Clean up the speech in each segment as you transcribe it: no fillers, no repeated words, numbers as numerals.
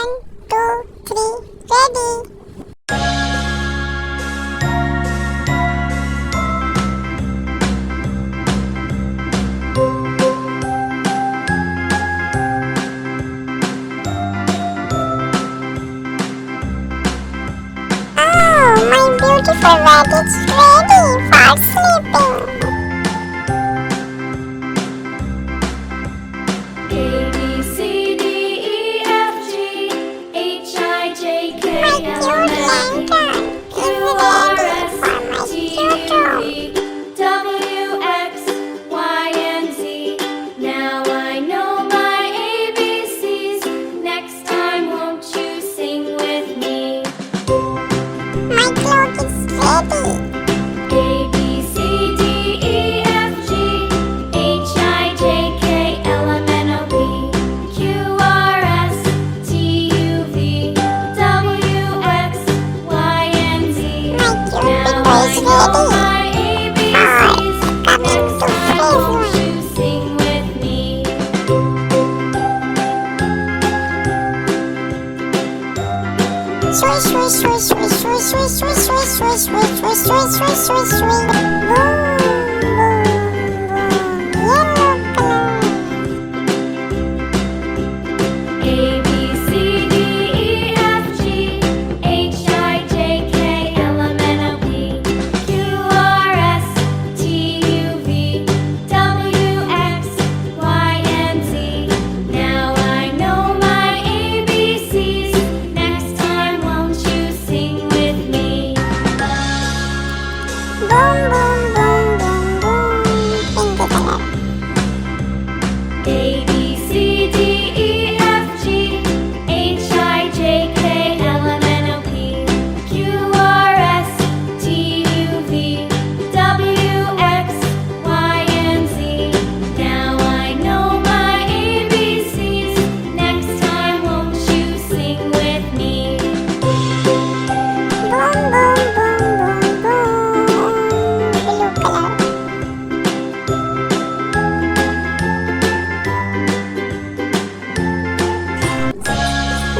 1, 2, 3, ready. Oh, my beautiful rabbit's ready for sleeping. A, B, C, D, E, F, G, H, I, J, K, L, M, N, O, P, Q, R, S, T, U, V, W, X, Y, and Z. Now I know my ABCs. Next time, won't you sing with me? My clock is ready. A, B, C, D, E, F, G, H, I, J, K, L, M, N, O, P, Q, R, S, T, U, V, W, X, Y, and Z. Now I know my ABCs. Next time, won't you sing with me? Swish, swish, swish, swish, swish, swish, swish, swish, swish, swish, swish, swish, swish, swish, swish. Boom, boom, boom. Yellow color. A, B, C, D, E, F, G, H, I, J, K, L, M, N, O, P, Q, R, S, T, U, V, W, X, Y, and Z. Now I know my ABCs. Next time, won't you sing with me? Boom, boom, boom, boom, boom. Pink color. A, B, C, D, E, F, G, H, I, J, K, L, M, N, O, P, Q, R, S, T, U, V, W, X, Y, and Z. Now I know my ABCs. Next time, won't you sing with me? Boom, boom, boom, boom, boom. Blue color.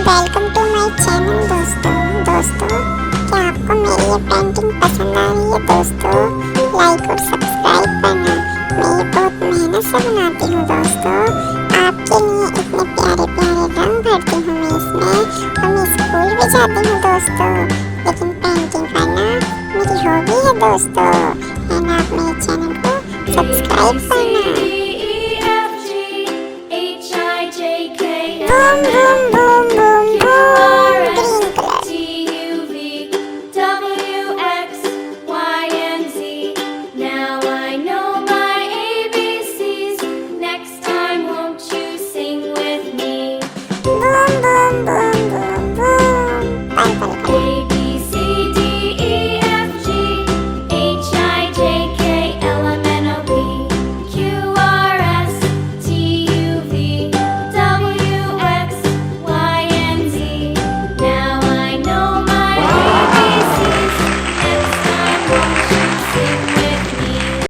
Welcome to my channel दोस्तों क्या आपको मेरी ये painting पसंद आ रही है दोस्तों? Like और सब्सक्राइब करना। मैं ये बहुत मेहनत से बनाती हूँ दोस्तों। आपके लिए इतने प्यारे प्यारे रंग भरती हूँ मैं इसमें, और मैं स्कूल भी जाती हूँ दोस्तों। लेकिन पेंटिंग करना मेरी हॉबी है दोस्तों। है ना? आप मेरे चैनल को सब्सक्राइब करना। E, F, G, H, I, J, K, L, boom M, N, boom O, boom